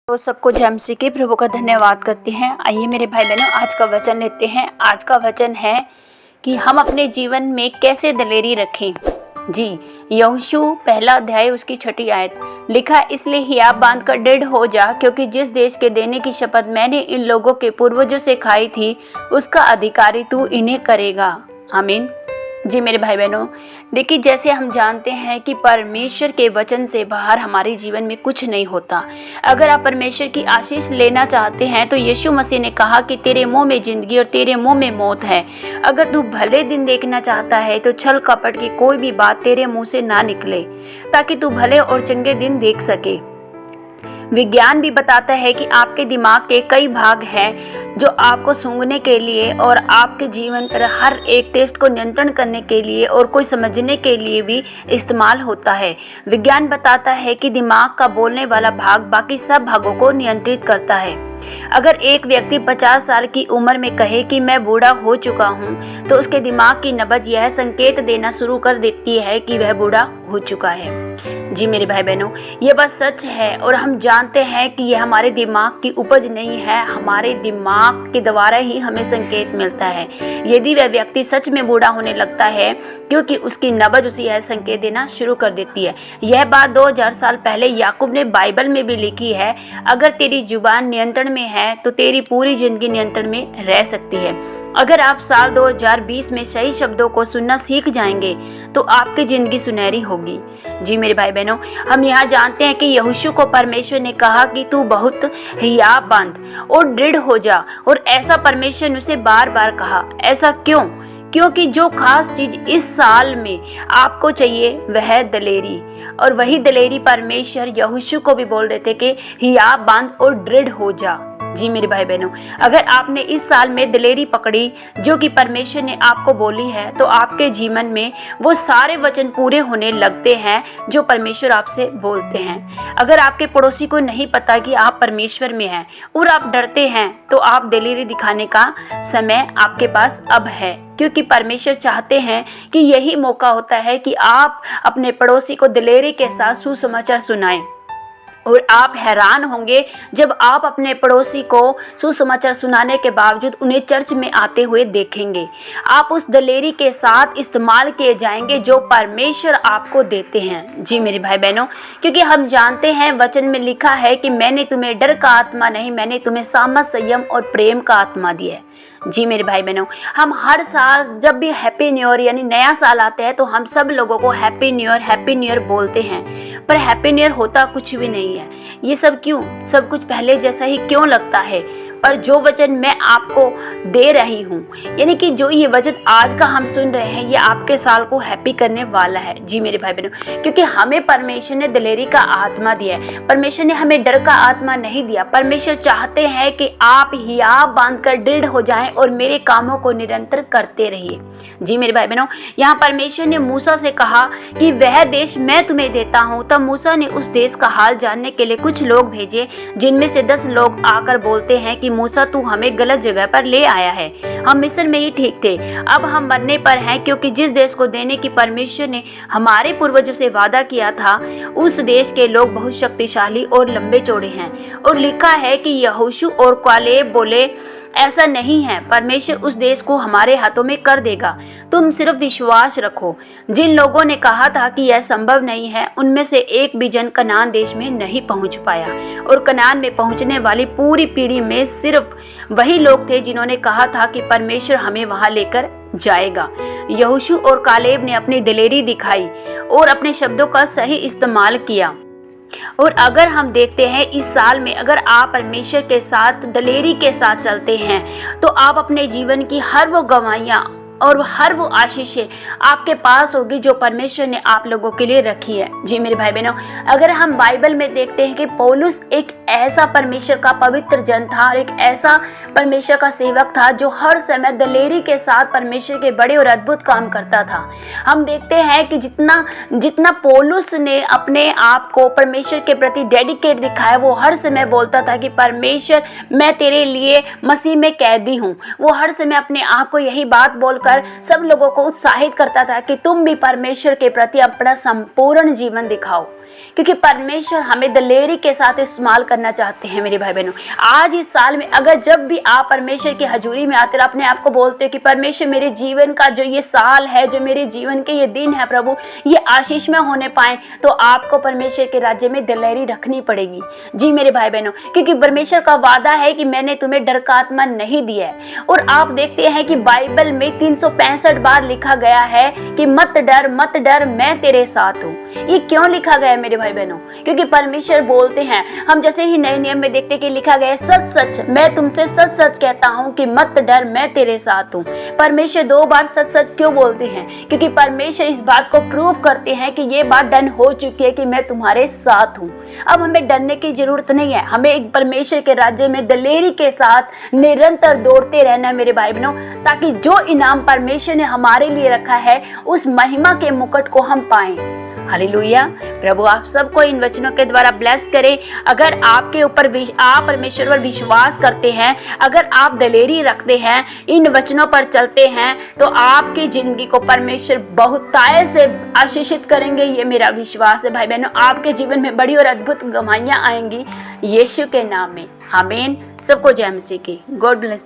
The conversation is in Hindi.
तो सबको जय मसीह की प्रभु का धन्यवाद करते हैं। आइए मेरे भाई बहनों, आज का वचन लेते हैं। आज का वचन है कि हम अपने जीवन में कैसे दलेरी रखें। जी, यहोशू पहला अध्याय उसकी 6 आयत लिखा, इसलिए हियाव बांध कर दृढ़ हो जा, क्योंकि जिस देश के देने की शपथ मैंने इन लोगों के पूर्वजों से खाई थी उसका अधिकारी तू इन्हें करेगा। आमीन। जी मेरे भाई बहनों, देखिए जैसे हम जानते हैं कि परमेश्वर के वचन से बाहर हमारे जीवन में कुछ नहीं होता। अगर आप परमेश्वर की आशीष लेना चाहते हैं तो यीशु मसीह ने कहा कि तेरे मुंह में जिंदगी और तेरे मुंह में मौत है। अगर तू भले दिन देखना चाहता है तो छल कपट की कोई भी बात तेरे मुंह से ना निकले, ताकि तू भले और चंगे दिन देख सके। विज्ञान भी बताता है कि आपके दिमाग के कई भाग हैं जो आपको सूंघने के लिए और आपके जीवन पर हर एक टेस्ट को नियंत्रण करने के लिए और कोई समझने के लिए भी इस्तेमाल होता है। विज्ञान बताता है कि दिमाग का बोलने वाला भाग बाकी सब भागों को नियंत्रित करता है। अगर एक व्यक्ति 50 साल की उम्र में कहे कि मैं बूढ़ा हो चुका हूँ, तो उसके दिमाग की नब्ज यह संकेत देना शुरू कर देती है कि वह बूढ़ा हो चुका है। जी मेरे भाई बहनों, ये बात सच है और हम जानते हैं कि यह हमारे दिमाग की उपज नहीं है। हमारे दिमाग के द्वारा ही हमें संकेत मिलता है यदि वह व्यक्ति सच में बूढ़ा होने लगता है, क्योंकि उसकी नब्ज उसे यह संकेत देना शुरू कर देती है। यह बात 2000 साल पहले याकूब ने बाइबल में भी लिखी है। अगर तेरी जुबान नियंत्रण में है तो तेरी पूरी जिंदगी नियंत्रण में रह सकती है। अगर आप साल 2020 में सही शब्दों को सुनना सीख जाएंगे तो आपकी ज़िंदगी सुनहरी होगी। जी मेरे भाई बहनों, हम यहाँ जानते हैं कि यहोशू को परमेश्वर ने कहा कि तू बहुत हियाव बांध और दृढ़ हो जा, और ऐसा परमेश्वर ने उसे बार बार कहा। ऐसा क्यों? क्योंकि जो खास चीज़ इस साल में आपको चाहिए वह है दलेरी, और वही दलेरी परमेश्वर यहोशू को भी बोल रहे थे कि हियाव बांध और दृढ़ हो जा। जी मेरे भाई बहनों, अगर आपने इस साल में दलेरी पकड़ी जो कि परमेश्वर ने आपको बोली है, तो आपके जीवन में वो सारे वचन पूरे होने लगते हैं जो परमेश्वर आपसे बोलते हैं। अगर आपके पड़ोसी को नहीं पता कि आप परमेश्वर में हैं और आप डरते हैं, तो आप दलेरी दिखाने का समय आपके पास अब है, क्योंकि परमेश्वर चाहते हैं कि यही मौका होता है कि आप अपने पड़ोसी को दलेरी के साथ सुसमाचार सुनाएं। और आप हैरान होंगे जब आप अपने पड़ोसी को सुसमाचार सुनाने के बावजूद उन्हें चर्च में आते हुए देखेंगे। आप उस दलेरी के साथ इस्तेमाल किए जाएंगे जो परमेश्वर आपको देते हैं। जी मेरे भाई बहनों, क्योंकि हम जानते हैं वचन में लिखा है कि मैंने तुम्हें डर का आत्मा नहीं, मैंने तुम्हें सामर्थ, संयम और प्रेम का आत्मा दिया है। जी मेरे भाई बहनों, हम हर साल जब भी हैप्पी न्यू ईयर यानी नया साल आता है तो हम सब लोगों को हैप्पी न्यू ईयर बोलते हैं, पर हैप्पी न्यू ईयर होता कुछ भी नहीं है। ये सब क्यों? सब कुछ पहले जैसा ही क्यों लगता है? पर जो वचन मैं आपको दे रही हूँ, यानी कि जो ये वचन आज का हम सुन रहे हैं, ये आपके साल को हैप्पी करने वाला है। जी मेरे भाई बहनों, क्योंकि हमें परमेश्वर ने दलेरी का आत्मा दिया है। परमेश्वर ने हमें डर का आत्मा नहीं दिया। परमेश्वर चाहते हैं कि आप हियाव बांधकर दृढ़ हो जाएं और मेरे कामों को निरंतर करते रहिए। जी मेरे भाई बहनों, यहाँ परमेश्वर ने मूसा से कहा कि वह देश मैं तुम्हें देता हूँ। तब मूसा ने उस देश का हाल जानने के लिए कुछ लोग भेजे, जिनमें से 10 लोग आकर बोलते हैं कि मूसा तू हमें गलत जगह पर ले आया है, हम मिस्र में ही ठीक थे, अब हम मरने पर हैं, क्योंकि जिस देश को देने की परमेश्वर ने हमारे पूर्वजों से वादा किया था उस देश के लोग बहुत शक्तिशाली और लंबे चौड़े हैं। और लिखा है कि यहोशू और कालेब बोले ऐसा नहीं है, परमेश्वर उस देश को हमारे हाथों में कर देगा, तुम सिर्फ विश्वास रखो। जिन लोगों ने कहा था कि यह संभव नहीं है, उनमें से एक भी जन कनान देश में नहीं पहुंच पाया, और कनान में पहुंचने वाली पूरी पीढ़ी में सिर्फ वही लोग थे जिन्होंने कहा था कि परमेश्वर हमें वहां लेकर जाएगा। यहोशू और कालेब ने अपनी दलेरी दिखाई और अपने शब्दों का सही इस्तेमाल किया। और अगर हम देखते हैं इस साल में, अगर आप परमेश्वर के साथ दलेरी के साथ चलते हैं, तो आप अपने जीवन की हर वो गवाहियाँ और हर वो आशीषें आपके पास होगी जो परमेश्वर ने आप लोगों के लिए रखी है। जी मेरे भाई बहनों, अगर हम बाइबल में देखते हैं कि पौलुस एक ऐसा परमेश्वर का पवित्र जन था और एक ऐसा परमेश्वर का सेवक था जो हर समय दलेरी के साथ परमेश्वर के बड़े और अद्भुत काम करता था। हम देखते हैं कि जितना पौलुस ने अपने आप को परमेश्वर के प्रति डेडिकेट दिखाया, वो हर समय बोलता था कि परमेश्वर मैं तेरे लिए मसीह में कैदी हूँ। वो हर समय अपने आप को यही बात बोल सब लोगों को उत्साहित करता था कि तुम भी परमेश्वर के प्रति अपना संपूर्ण जीवन दिखाओ। क्योंकि परमेश्वर हमें दलेरी के साथ इस्तेमाल करना चाहते हैं मेरे भाई बहनों। आज इस साल में अगर जब भी आप परमेश्वर की हजूरी में आते हो, अपने आप को बोलते हो कि परमेश्वर मेरे जीवन का जो ये साल है, जो मेरे जीवन के ये दिन है प्रभु, ये आशीष में होने पाए, तो आपको परमेश्वर के राज्य में दलेरी रखनी पड़ेगी। जी मेरे भाई बहनों, क्योंकि परमेश्वर का वादा है कि मैंने तुम्हें डर का आत्मा नहीं दिया है। और आप देखते हैं कि बाइबल में 365 बार लिखा गया है कि मत डर मैं तेरे साथ हूँ। ये क्यों लिखा गया है मेरे भाई बहनों? क्योंकि परमेश्वर बोलते हैं, हम जैसे ही नए नियम में देखते कि लिखा गया है सच सच मैं तुमसे सच सच कहता हूँ कि मत डर मैं तेरे साथ हूँ। परमेश्वर 2 बार सच सच क्यों बोलते हैं? क्योंकि परमेश्वर इस बात को प्रूव करते हैं कि ये बात डन हो चुकी है कि मैं तुम्हारे साथ हूँ। अब हमें डरने की जरूरत नहीं है। हमें एक परमेश्वर के राज्य में दलेरी के साथ निरंतर दौड़ते रहना है मेरे भाई बहनों, ताकि जो इनाम परमेश्वर ने हमारे लिए रखा है उस महिमा के मुकुट को हम पाएं। हालेलुया। प्रभु आप सबको इन वचनों के द्वारा ब्लेस करें। अगर आपके ऊपर आप परमेश्वर पर विश्वास करते हैं, अगर आप दलेरी रखते हैं, इन वचनों पर चलते हैं, तो आपकी जिंदगी को परमेश्वर बहुतायत से आशीषित करेंगे। ये मेरा विश्वास है भाई बहनों। आपके जीवन में बड़ी और अद्भुत गवाहियां आएंगी यीशु के नाम में। आमीन। सबको जय मसीह की। God bless.